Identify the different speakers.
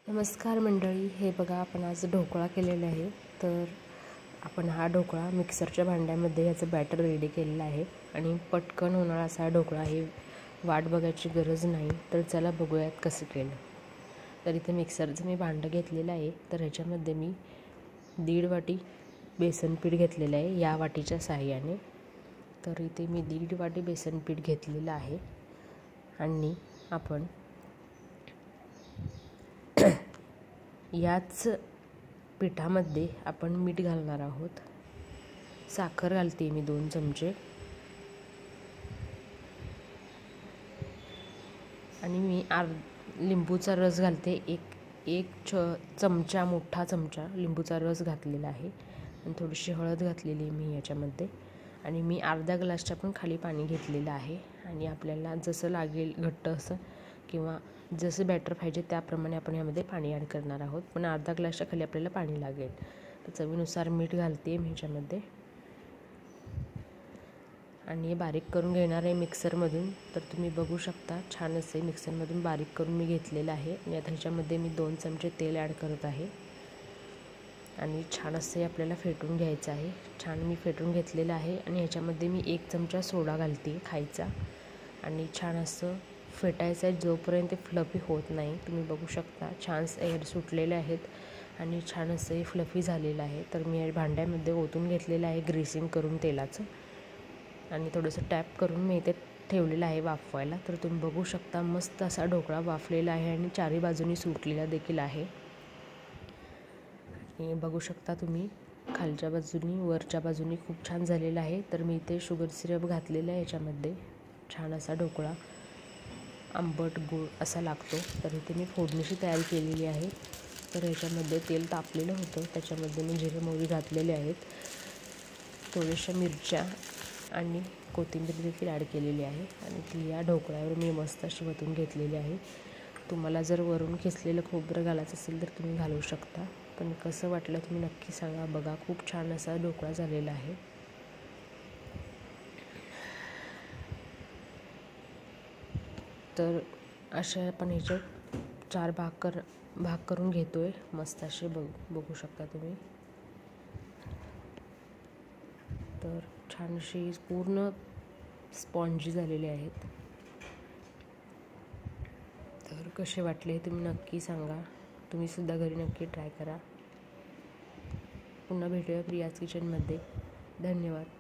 Speaker 1: नमस्कार मंडळी, हे बघा आपण आज ढोकळा केलेला आहे. तर आपण हा ढोकळा मिक्सरच्या भांड्यामध्ये याचं बॅटर रेडी केलेलं आहे आणि पटकन होणारा असा ढोकळा आहे. वाट बघायची गरज नाही. तर चला बघूयात कसं केलं. तर इथे मिक्सरचं मी भांडं घेतलेलं आहे. तर ह्याच्यामध्ये मी 1.5 वाटी बेसन पीठ घेतलेलं आहे या वाटीच्या साहाय्याने. तर इथे मी 1.5 वाटी बेसन पीठ घेतलेलं आहे आणि आपण याच पिठामध्ये आपण मीठ घालणार आहोत. साखर घालते मी 2 चमचे आणि मी लिंबूचा रस घालते. एक चमचा, मोठा चमचा लिंबूचा रस घातलेला आहे आणि थोडीशी हळद घातलेली आहे मी याच्यामध्ये. आणि मी अर्धा ग्लासच्या पण खाली पाणी घेतलेलं आहे आणि आपल्याला जसं लागेल घट्ट असं किंवा जसं बॅटर पाहिजे त्याप्रमाणे आपण यामध्ये पाणी ॲड करणार आहोत. पण अर्धा ग्लासच्या खाली आपल्याला पाणी लागेल. तर चवीनुसार मीठ घालते मी ह्याच्यामध्ये आणि हे बारीक करून घेणार आहे मिक्सरमधून. तर तुम्ही बघू शकता छान असे मिक्सरमधून बारीक करून मी घेतलेलं आहे. आणि आता ह्याच्यामध्ये मी 2 चमचे तेल ॲड करत आहे आणि छान असे आपल्याला फेटून घ्यायचं आहे. छान मी फेटून घेतलेलं आहे आणि ह्याच्यामध्ये मी 1 चमचा सोडा घालते खायचा आणि छान असं फेटायचं आहे जोपर्यंत ते फ्लफी होत नाही. तुम्ही बघू शकता छान एअर सुटलेले आहेत आणि छान असं फ्लफी झालेलं आहे. तर मी या भांड्यामध्ये ओतून घेतलेलं आहे ग्रीसिंग करून तेलाचं आणि थोडंसं टॅप करून मी इथे ठेवलेलं आहे वाफवायला. तर तुम्ही बघू शकता मस्त असा ढोकळा वाफलेला आहे आणि चारी बाजूनी सुटलेला देखील आहे. आणि बघू शकता तुम्ही खालच्या बाजूनी वरच्या बाजूनी खूप छान झालेला आहे. तर मी इथे शुगर सिरप घातलेलं आहे याच्यामध्ये. छान असा ढोकळा आंबट गोड असा लागतो. तर इथे मी फोडणीशी तयारी केलेली आहे. तर याच्यामध्ये तेल तापलेलं होतं, त्याच्यामध्ये मी जिरे मोहरी घातलेले आहेत. थोड्याशा मिरच्या आणि कोथिंबीर देखील ॲड केलेली आहे आणि ती या ढोकळ्यावर मी मस्त अशी वतून घेतलेली आहे. तुम्हाला जर वरून किसलेलं खोबरं घालायचं असेल तर तुम्ही घालू शकता. पण कसं वाटलं तुम्ही नक्की सांगा. बघा खूप छान असा ढोकळा झालेला आहे. तर अशा आपण ह्याचे 4 भाग करून घेतो आहे. मस्त असे बघू शकता तुम्ही. तर छान अशी पूर्ण स्पॉन्जी झालेले आहेत. तर कसे वाटले तुम्ही नक्की सांगा. तुम्हीसुद्धा घरी नक्की ट्राय करा. पुन्हा भेटूया प्रियाज किचनमध्ये. धन्यवाद.